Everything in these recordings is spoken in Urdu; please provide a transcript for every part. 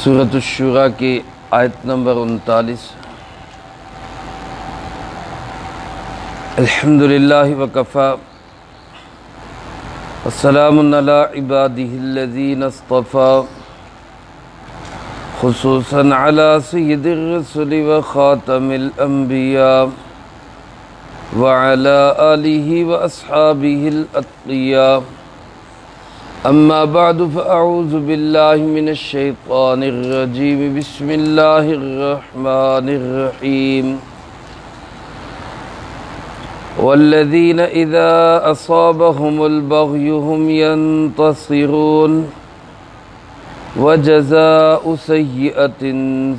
سورۃ الشورى کی آیت نمبر 39۔ الحمدللہ وکفی والسلام علی عبادہ الذین اصطفی، خصوصا علی سید الرسل وخاتم الانبیاء وعلی آلہ واصحابہ الاتقیاء۔ اما بعد فاعوذ باللہ من الشیطان الرجیم، بسم اللہ الرحمن الرحیم۔ والذین اذا اصابهم البغی هم ینتصرون، وجزاء سیئۃ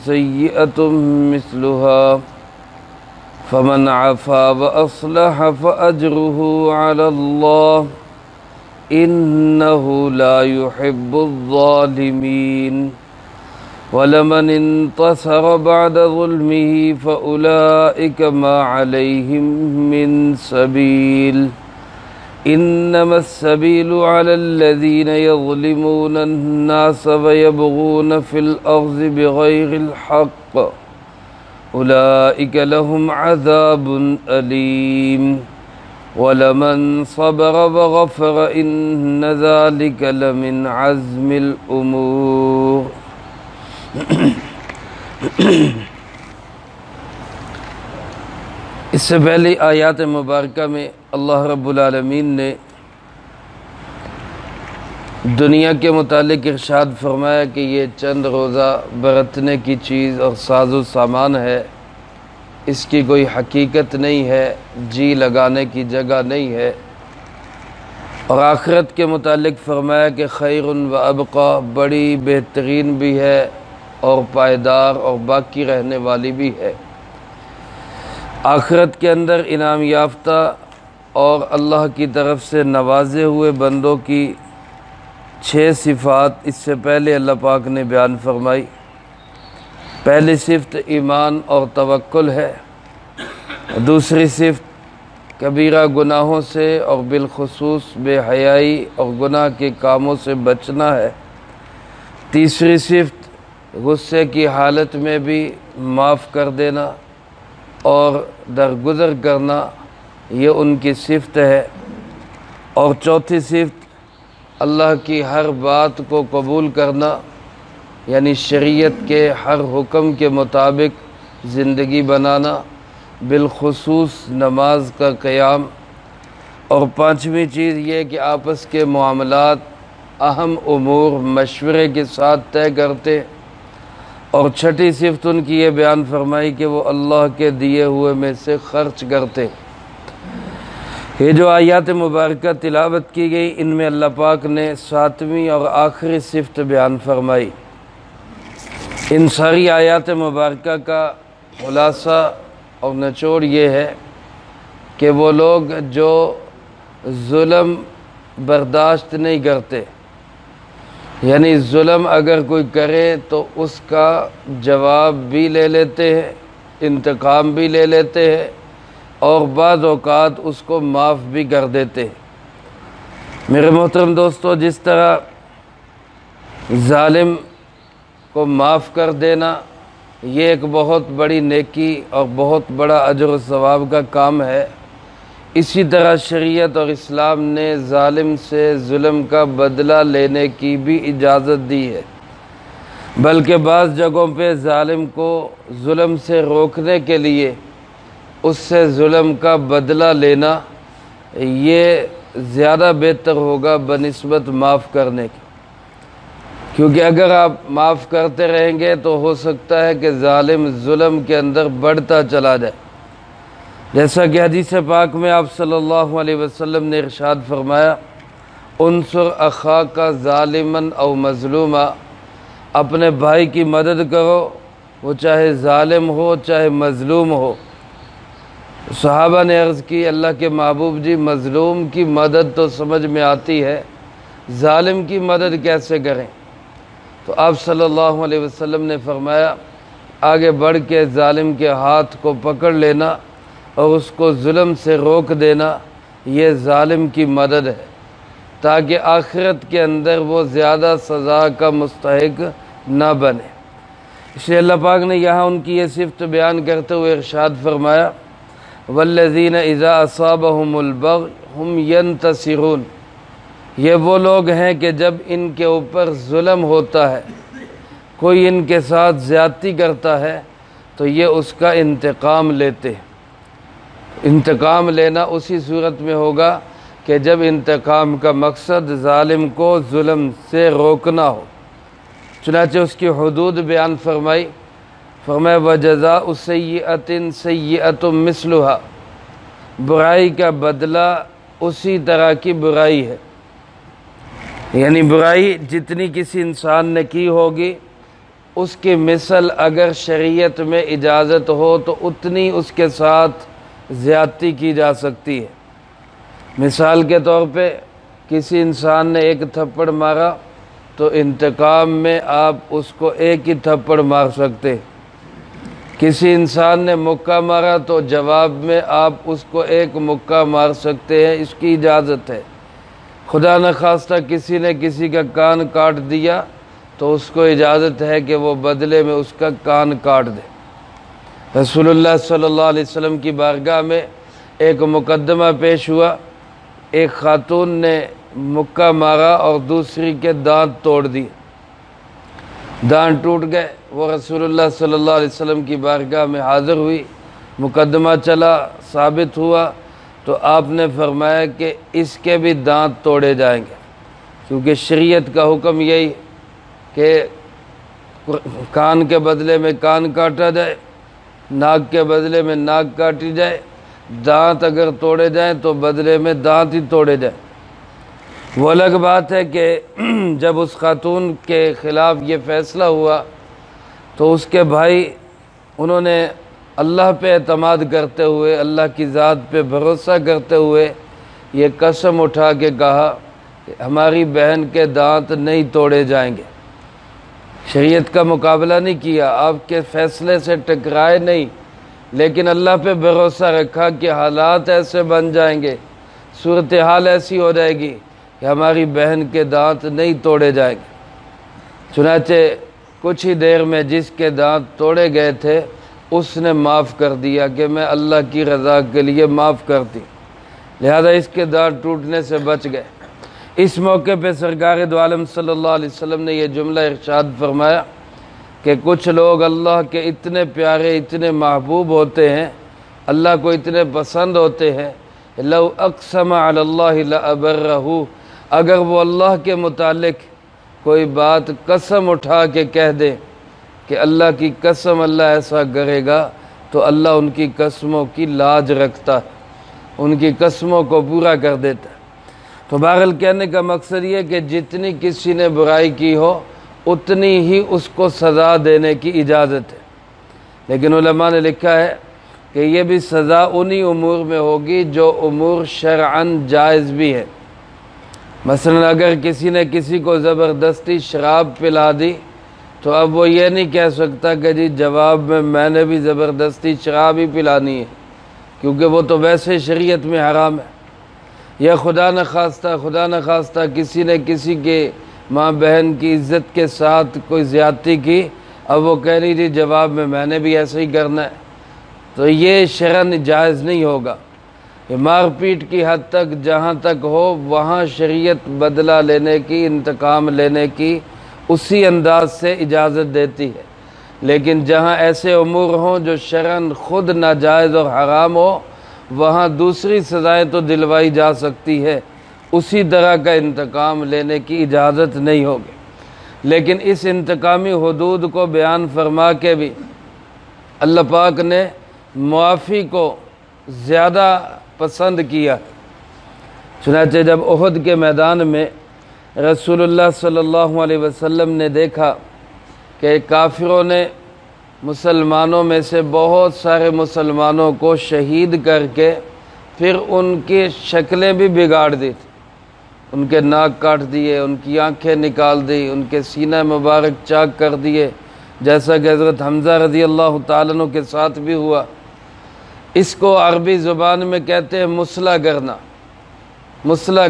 سیئۃ مثلها، فمن عفا واصلح فاجرہ علی اللہ، انہ لا يحب الظالمین۔ ولمن انتصر بعد ظلمه فأولئك ما عليهم من سبيل، انما السبيل على الذين يظلمون الناس ويبغون في الأرض بغير الحق، أولئك لهم عذاب أليم۔ وَلَمَنْ صَبَرَ وَغَفَرَ إِنَّ ذَلِكَ لَمِنْ عَزْمِ الْأُمُورِ۔ اس سے پہلے آیات مبارکہ میں اللہ رب العالمین نے دنیا کے متعلق ارشاد فرمایا کہ یہ چند روزہ برتنے کی چیز اور ساز و سامان ہے، اس کی کوئی حقیقت نہیں ہے، جی لگانے کی جگہ نہیں ہے۔ اور آخرت کے متعلق فرمایا کہ خیر و ابقا، بڑی بہترین بھی ہے اور پائیدار اور باقی رہنے والی بھی ہے۔ آخرت کے اندر انعام یافتہ اور اللہ کی طرف سے نوازے ہوئے بندوں کی 6 صفات اس سے پہلے اللہ پاک نے بیان فرمائی۔ پہلی صفت ایمان اور توکل ہے، دوسری صفت کبیرہ گناہوں سے اور بالخصوص بے حیائی اور گناہ کے کاموں سے بچنا ہے، تیسری صفت غصے کی حالت میں بھی معاف کر دینا اور درگزر کرنا، یہ ان کی صفت ہے، اور چوتھی صفت اللہ کی ہر بات کو قبول کرنا، یعنی شریعت کے ہر حکم کے مطابق زندگی بنانا، بالخصوص نماز کا قیام۔ اور پانچویں چیز یہ کہ آپس کے معاملات اہم امور مشورے کے ساتھ طے کرتے، اور چھٹی صفت ان کی یہ بیان فرمائی کہ وہ اللہ کے دیے ہوئے میں سے خرچ کرتے۔ یہ جو آیات مبارکہ تلاوت کی گئی، ان میں اللہ پاک نے 7ویں اور آخری صفت بیان فرمائی۔ ان ساری آیات مبارکہ کا خلاصہ اور نچوڑ یہ ہے کہ وہ لوگ جو ظلم برداشت نہیں کرتے، یعنی ظلم اگر کوئی کرے تو اس کا جواب بھی لے لیتے ہیں، انتقام بھی لے لیتے ہیں، اور بعض اوقات اس کو معاف بھی کر دیتے ہیں۔ میرے محترم دوستو، جس طرح ظالم کو معاف کر دینا یہ ایک بہت بڑی نیکی اور بہت بڑا اجر و ثواب کا کام ہے، اسی طرح شریعت اور اسلام نے ظالم سے ظلم کا بدلہ لینے کی بھی اجازت دی ہے، بلکہ بعض جگہوں پہ ظالم کو ظلم سے روکنے کے لیے اس سے ظلم کا بدلہ لینا یہ زیادہ بہتر ہوگا بنسبت معاف کرنے کے، کیونکہ اگر آپ معاف کرتے رہیں گے تو ہو سکتا ہے کہ ظالم ظلم کے اندر بڑھتا چلا جائے، جیسا کہ حدیث پاک میں آپ صلی اللہ علیہ وسلم نے ارشاد فرمایا، انصر اخاک ظالما او مظلوما، اپنے بھائی کی مدد کرو، وہ چاہے ظالم ہو چاہے مظلوم ہو۔ صحابہ نے عرض کی، اللہ کے محبوب جی، مظلوم کی مدد تو سمجھ میں آتی ہے، ظالم کی مدد کیسے کریں؟ تو آپ صلی اللہ علیہ وسلم نے فرمایا، آگے بڑھ کے ظالم کے ہاتھ کو پکڑ لینا اور اس کو ظلم سے روک دینا، یہ ظالم کی مدد ہے، تاکہ آخرت کے اندر وہ زیادہ سزا کا مستحق نہ بنے۔ اس لیے اللہ پاک نے یہاں ان کی یہ صفت بیان کرتے ہوئے ارشاد فرمایا والذین اذا اصابہم البغی ہم ینتصرون، یہ وہ لوگ ہیں کہ جب ان کے اوپر ظلم ہوتا ہے، کوئی ان کے ساتھ زیادتی کرتا ہے تو یہ اس کا انتقام لیتے ہیں۔ انتقام لینا اسی صورت میں ہوگا کہ جب انتقام کا مقصد ظالم کو ظلم سے روکنا ہو۔ چنانچہ اس کی حدود بیان فرمائی، فرمایا وَجَزَاءُ سَیِّئَةٍ سَیِّئَةٌ مِثْلُهَا، برائی کا بدلہ اسی طرح کی برائی ہے، یعنی برائی جتنی کسی انسان نے کی ہوگی اس کی مثل اگر شریعت میں اجازت ہو تو اتنی اس کے ساتھ زیادتی کی جا سکتی ہے۔ مثال کے طور پہ کسی انسان نے ایک تھپڑ مارا تو انتقام میں آپ اس کو ایک ہی تھپڑ مار سکتے ہیں۔ کسی انسان نے مکہ مارا تو جواب میں آپ اس کو ایک مکہ مار سکتے ہیں، اس کی اجازت ہے۔ خدا نخواستہ کسی نے کسی کا کان کاٹ دیا تو اس کو اجازت ہے کہ وہ بدلے میں اس کا کان کاٹ دے۔ رسول اللہ صلی اللہ علیہ وسلم کی بارگاہ میں ایک مقدمہ پیش ہوا، ایک خاتون نے مکہ مارا اور دوسری کے دانت توڑ دیے، دانت ٹوٹ گئے۔ وہ رسول اللہ صلی اللہ علیہ وسلم کی بارگاہ میں حاضر ہوئی، مقدمہ چلا، ثابت ہوا تو آپ نے فرمایا کہ اس کے بھی دانت توڑے جائیں گے، کیونکہ شریعت کا حکم یہی کہ کان کے بدلے میں کان کاٹا جائے، ناک کے بدلے میں ناک کاٹی جائے، دانت اگر توڑے جائیں تو بدلے میں دانت ہی توڑے جائیں۔ وہ الگ بات ہے کہ جب اس خاتون کے خلاف یہ فیصلہ ہوا تو اس کے بھائی انہوں نے اللہ پہ اعتماد کرتے ہوئے، اللہ کی ذات پہ بھروسہ کرتے ہوئے یہ قسم اٹھا کے کہا کہ ہماری بہن کے دانت نہیں توڑے جائیں گے۔ شریعت کا مقابلہ نہیں کیا، آپ کے فیصلے سے ٹکرائے نہیں، لیکن اللہ پہ بھروسہ رکھا کہ حالات ایسے بن جائیں گے، صورتحال ایسی ہو جائے گی کہ ہماری بہن کے دانت نہیں توڑے جائیں گے۔ چنانچہ کچھ ہی دیر میں جس کے دانت توڑے گئے تھے اس نے معاف کر دیا کہ میں اللہ کی رضا کے لیے معاف کرتی، لہذا اس کے دانت ٹوٹنے سے بچ گئے۔ اس موقع پہ سرکار دو عالم صلی اللہ علیہ وسلم نے یہ جملہ ارشاد فرمایا کہ کچھ لوگ اللہ کے اتنے پیارے، اتنے محبوب ہوتے ہیں، اللہ کو اتنے پسند ہوتے ہیں، لو اقسم علی اللہ لابرہ، اگر وہ اللہ کے متعلق کوئی بات قسم اٹھا کے کہہ دے کہ اللہ کی قسم اللہ ایسا کرے گا تو اللہ ان کی قسموں کی لاج رکھتا ہے، ان کی قسموں کو پورا کر دیتا ہے۔ تو بہرحال کہنے کا مقصد یہ کہ جتنی کسی نے برائی کی ہو اتنی ہی اس کو سزا دینے کی اجازت ہے، لیکن علماء نے لکھا ہے کہ یہ بھی سزا انہی امور میں ہوگی جو امور شرعاً جائز بھی ہے۔ مثلا اگر کسی نے کسی کو زبردستی شراب پلا دی تو اب وہ یہ نہیں کہہ سکتا کہ جی جواب میں نے بھی زبردستی شراب ہی پلانی ہے، کیونکہ وہ تو ویسے شریعت میں حرام ہے۔ یا خدا نخواستہ کسی نے کسی کے ماں بہن کی عزت کے ساتھ کوئی زیادتی کی، اب وہ کہہ رہی تھی جواب میں نے بھی ایسے ہی کرنا ہے، تو یہ شرعاً جائز نہیں ہوگا۔ یہ مار پیٹ کی حد تک جہاں تک ہو وہاں شریعت بدلہ لینے کی، انتقام لینے کی اسی انداز سے اجازت دیتی ہے، لیکن جہاں ایسے امور ہوں جو شرعاً خود ناجائز اور حرام ہو وہاں دوسری سزائیں تو دلوائی جا سکتی ہے، اسی طرح کا انتقام لینے کی اجازت نہیں ہوگی۔ لیکن اس انتقامی حدود کو بیان فرما کے بھی اللہ پاک نے معافی کو زیادہ پسند کیا۔ چنانچہ جب احد کے میدان میں رسول اللہ صلی اللہ علیہ وسلم نے دیکھا کہ کافروں نے مسلمانوں میں سے بہت سارے مسلمانوں کو شہید کر کے پھر ان کی شکلیں بھی بگاڑ دی تھی، ان کے ناک کاٹ دیے، ان کی آنکھیں نکال دی، ان کے سینہ مبارک چاک کر دیے، جیسا کہ حضرت حمزہ رضی اللہ تعالیٰ عنہ کے ساتھ بھی ہوا۔ اس کو عربی زبان میں کہتے ہیں مسلح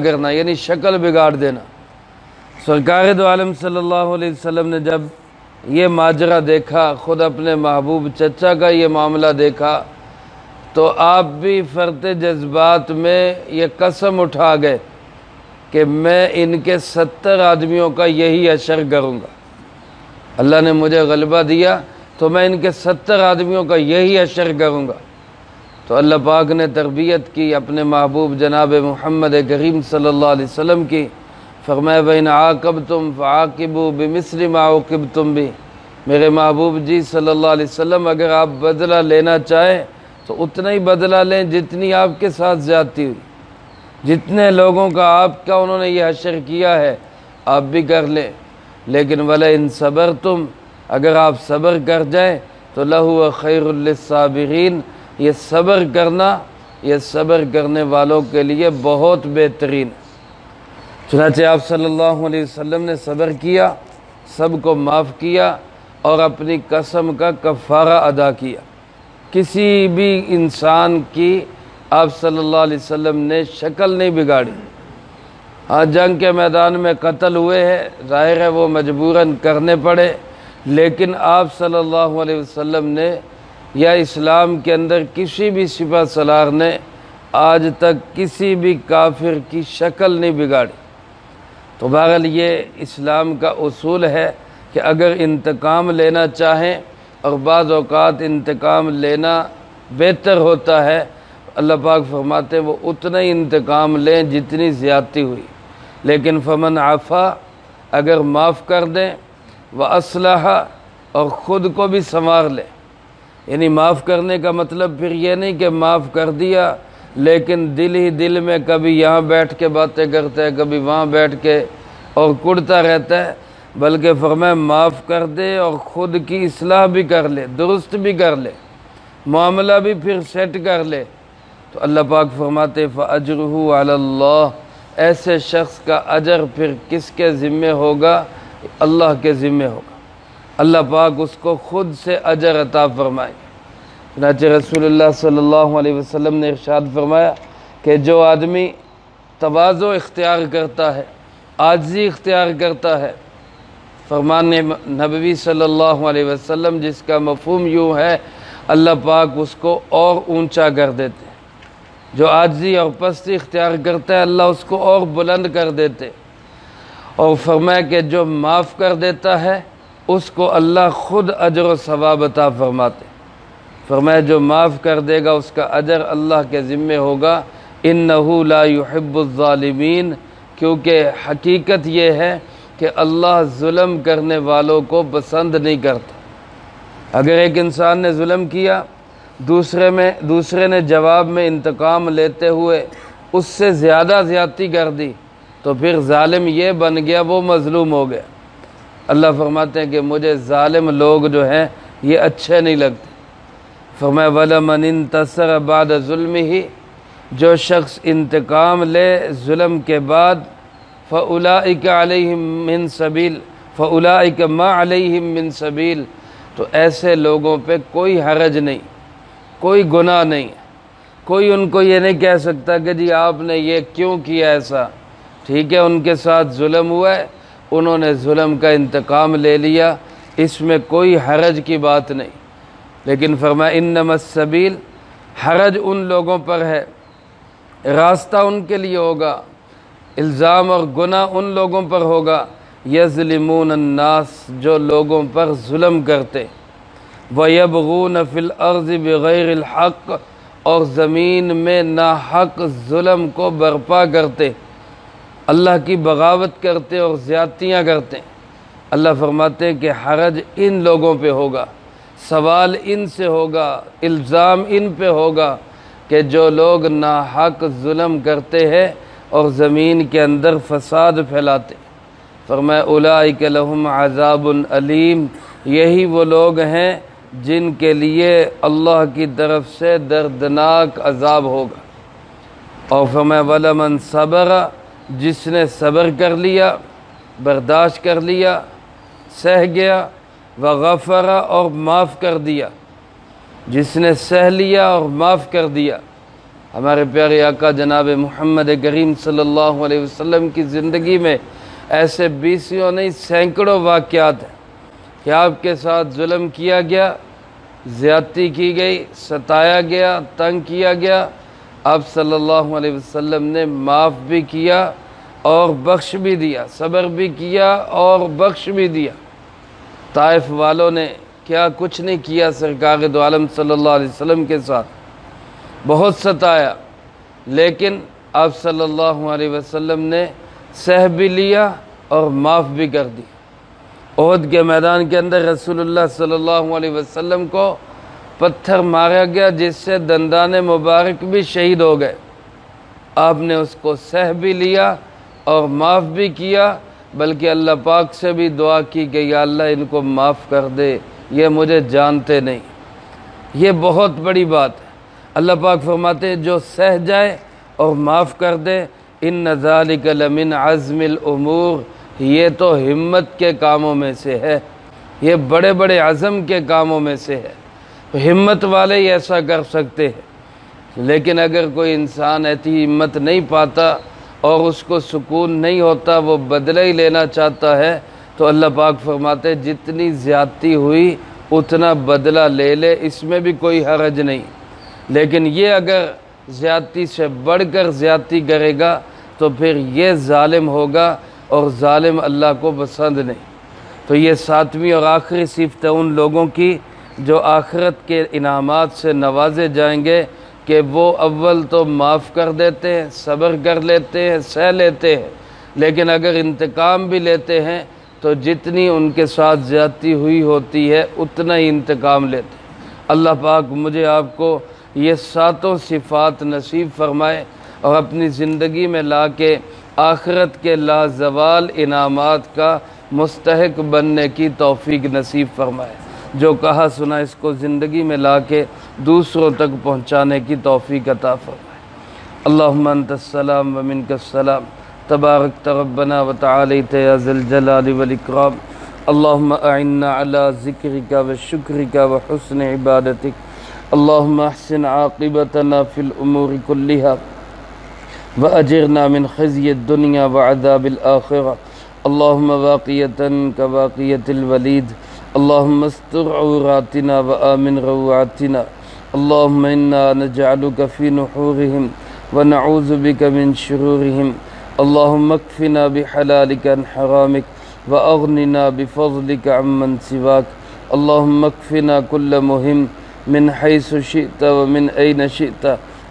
کرنا یعنی شکل بگاڑ دینا۔ سرکار دو عالم صلی اللہ علیہ وسلم نے جب یہ ماجرا دیکھا، خود اپنے محبوب چچا کا یہ معاملہ دیکھا، تو آپ بھی فرط جذبات میں یہ قسم اٹھا گئے کہ میں ان کے 70 آدمیوں کا یہی اشر کروں گا۔ اللہ نے مجھے غلبہ دیا تو میں ان کے 70 آدمیوں کا یہی اشر کروں گا۔ تو اللہ پاک نے تربیت کی اپنے محبوب جناب محمد کریم صلی اللہ علیہ وسلم کی، فرمایا وَإِنْ عَاقَبْتُمْ فَعَاقِبُوا بِمِثْلِ مَا عُوقِبْتُمْ بِهِ۔ میرے محبوب جی صلی اللہ علیہ وسلم اگر آپ بدلہ لینا چاہیں تو اتنا ہی بدلہ لیں جتنی آپ کے ساتھ زیادتی ہوئی، جتنے لوگوں کا آپ کا انہوں نے یہ حشر کیا ہے آپ بھی کر لیں۔ لیکن وَلَئِنْ صَبَرْتُمْ، اگر آپ صبر کر جائیں تو لَهُوَ خَيْرٌ لِلصَّابِرِينَ، یہ صبر کرنا یہ صبر کرنے والوں کے لیے بہت بہترین ہے۔ چنانچہ آپ صلی اللہ علیہ وسلم نے صبر کیا، سب کو معاف کیا اور اپنی قسم کا کفارہ ادا کیا۔ کسی بھی انسان کی آپ صلی اللہ علیہ وسلم نے شکل نہیں بگاڑی۔ ہاں جنگ کے میدان میں قتل ہوئے ہیں، ظاہر ہے وہ مجبوراً کرنے پڑے، لیکن آپ صلی اللہ علیہ وسلم نے یا اسلام کے اندر کسی بھی سپہ سالار نے آج تک کسی بھی کافر کی شکل نہیں بگاڑی۔ تو بہرحال یہ اسلام کا اصول ہے کہ اگر انتقام لینا چاہیں، اور بعض اوقات انتقام لینا بہتر ہوتا ہے، اللہ پاک فرماتے ہیں وہ اتنا ہی انتقام لیں جتنی زیادتی ہوئی، لیکن فمن عفا، اگر معاف کر دیں، وَأَصْلَحَ، اور خود کو بھی سنوار لیں۔ یعنی معاف کرنے کا مطلب پھر یہ نہیں کہ معاف کر دیا لیکن دل ہی دل میں کبھی یہاں بیٹھ کے باتیں کرتا ہے، کبھی وہاں بیٹھ کے اور کڑتا رہتا ہے، بلکہ فرمایا معاف کر دے اور خود کی اصلاح بھی کر لے، درست بھی کر لے، معاملہ بھی پھر سیٹ کر لے۔ تو اللہ پاک فرماتے فَأَجْرُهُ عَلَى اللَّهِ، ایسے شخص کا اجر پھر کس کے ذمہ ہوگا؟ اللہ کے ذمہ ہوگا، اللہ پاک اس کو خود سے اجر عطا فرمائے۔ چنانچہ رسول اللہ صلی اللہ علیہ وسلم نے ارشاد فرمایا کہ جو آدمی تواضع اختیار کرتا ہے، عاجزی اختیار کرتا ہے، فرمان نبوی صلی اللہ علیہ وسلم جس کا مفہوم یوں ہے اللہ پاک اس کو اور اونچا کر دیتے، جو عاجزی اور پستی اختیار کرتا ہے اللہ اس کو اور بلند کر دیتے، اور فرمایا کہ جو معاف کر دیتا ہے اس کو اللہ خود اجر و ثواب عطا فرماتے۔ فرمایا جو معاف کر دے گا اس کا اجر اللہ کے ذمہ ہوگا، انہ لا یحب الظالمین، کیونکہ حقیقت یہ ہے کہ اللہ ظلم کرنے والوں کو پسند نہیں کرتا۔ اگر ایک انسان نے ظلم کیا، دوسرے نے جواب میں انتقام لیتے ہوئے اس سے زیادہ زیادتی کر دی تو پھر ظالم یہ بن گیا، وہ مظلوم ہو گیا۔ اللہ فرماتے ہیں کہ مجھے ظالم لوگ جو ہیں یہ اچھے نہیں لگتے۔ فرمایا وَلَمَنِ انتصر بعد ظُلْمِهِ، جو شخص انتقام لے ظلم کے بعد، فَأُولَئِكَ عَلَيْهِمْ مِنْ سَبِيلٍ، فَأُولَئِكَ مَا عَلَيْهِمْ مِنْ سَبِيلٍ، تو ایسے لوگوں پہ کوئی حرج نہیں، کوئی گناہ نہیں، کوئی ان کو یہ نہیں کہہ سکتا کہ جی آپ نے یہ کیوں کیا ایسا۔ ٹھیک ہے ان کے ساتھ ظلم ہوا ہے، انہوں نے ظلم کا انتقام لے لیا، اس میں کوئی حرج کی بات نہیں، لیکن فرمایا انما السبیل، حرج ان لوگوں پر ہے، راستہ ان کے لیے ہوگا، الزام اور گناہ ان لوگوں پر ہوگا، یظلمون الناس، جو لوگوں پر ظلم کرتے، وَيَبْغُونَ فِي الْأَرْضِ بِغَيْرِ الْحَقِّ، اور زمین میں ناحق ظلم کو برپا کرتے، اللہ کی بغاوت کرتے اور زیادتیاں کرتے۔ اللہ فرماتے ہیں کہ حرج ان لوگوں پہ ہوگا، سوال ان سے ہوگا، الزام ان پہ ہوگا کہ جو لوگ ناحق ظلم کرتے ہیں اور زمین کے اندر فساد پھیلاتے۔ فرمایا اولئک لہم عذاب علیم، یہی وہ لوگ ہیں جن کے لیے اللہ کی طرف سے دردناک عذاب ہوگا۔ اور فرمایا وَلَمَنْ صَبَرَ، جس نے صبر کر لیا، برداشت کر لیا، سہ گیا، وغفر، اور معاف کر دیا، جس نے سہ لیا اور معاف کر دیا۔ ہمارے پیارے آقا جناب محمد کریم صلی اللہ علیہ وسلم کی زندگی میں ایسے بیسیوں نہیں سینکڑوں واقعات ہیں۔ کہ آپ کے ساتھ ظلم کیا گیا، زیادتی کی گئی، ستایا گیا، تنگ کیا گیا، آپ صلی اللہ علیہ وسلم نے معاف بھی کیا اور بخش بھی دیا، صبر بھی کیا اور بخش بھی دیا۔ طائف والوں نے کیا کچھ نہیں کیا سرکار دو عالم صلی اللہ علیہ وسلم کے ساتھ، بہت ستایا، لیکن آپ صلی اللہ علیہ وسلم نے سہ بھی لیا اور معاف بھی کر دیا۔ احد کے میدان کے اندر رسول اللہ صلی اللہ علیہ وسلم کو پتھر مارا گیا، جس سے دندان مبارک بھی شہید ہو گئے، آپ نے اس کو سہ بھی لیا اور معاف بھی کیا، بلکہ اللہ پاک سے بھی دعا کی کہ یا اللہ ان کو معاف کر دے، یہ مجھے جانتے نہیں۔ یہ بہت بڑی بات ہے۔ اللہ پاک فرماتے ہیں جو سہ جائے اور معاف کر دے، ان ذالک لمن عزم الامور، یہ تو ہمت کے کاموں میں سے ہے، یہ بڑے بڑے عزم کے کاموں میں سے ہے۔ ہمت والے ہی ایسا کر سکتے ہیں، لیکن اگر کوئی انسان ایسی ہمت نہیں پاتا اور اس کو سکون نہیں ہوتا، وہ بدلہ ہی لینا چاہتا ہے، تو اللہ پاک فرماتے ہیں جتنی زیادتی ہوئی اتنا بدلہ لے لے، اس میں بھی کوئی حرج نہیں۔ لیکن یہ اگر زیادتی سے بڑھ کر زیادتی کرے گا تو پھر یہ ظالم ہوگا، اور ظالم اللہ کو پسند نہیں۔ تو یہ ساتویں اور آخری صفت ہے ان لوگوں کی جو آخرت کے انعامات سے نوازے جائیں گے کہ وہ اول تو معاف کر دیتے ہیں، صبر کر لیتے ہیں، سہ لیتے ہیں، لیکن اگر انتقام بھی لیتے ہیں تو جتنی ان کے ساتھ زیادتی ہوئی ہوتی ہے اتنا ہی انتقام لیتے ہیں۔ اللہ پاک مجھے آپ کو یہ ساتوں صفات نصیب فرمائے اور اپنی زندگی میں لا کے آخرت کے لازوال انعامات کا مستحق بننے کی توفیق نصیب فرمائے۔ جو کہا سنا اس کو زندگی میں لا کے دوسروں تک پہنچانے کی توفیق عطا فرمائے۔ اللہم انت السلام ومنک السلام، تبارکت ربنا وتعالیت یا ذی الجلال والاکرام۔ اللہم اعنا علی ذکرک وشکرک وحسن عبادتک۔ اللہم احسن عاقبتنا فی الامور کلہا وأجرنا من خزي الدنيا وعذاب الآخرة۔ اللهم واقية كواقية الوليد، اللهم استر عوراتنا وآمن روعاتنا، اللهم إنا نجعلك في نحورهم ونعوذ بك من شرورهم، اللهم اكفنا بحلالك عن حرامك وأغننا بفضلك عمن سواك، اللهم اكفنا كل مهم من حيث شئت ومن أين شئت،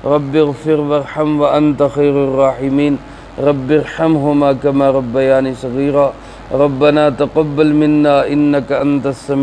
رب اغفر وارحم وأنت خير الراحمين، رب ارحمهما كما ربياني صغيرا، ربنا تقبل منا إنك أنت السميع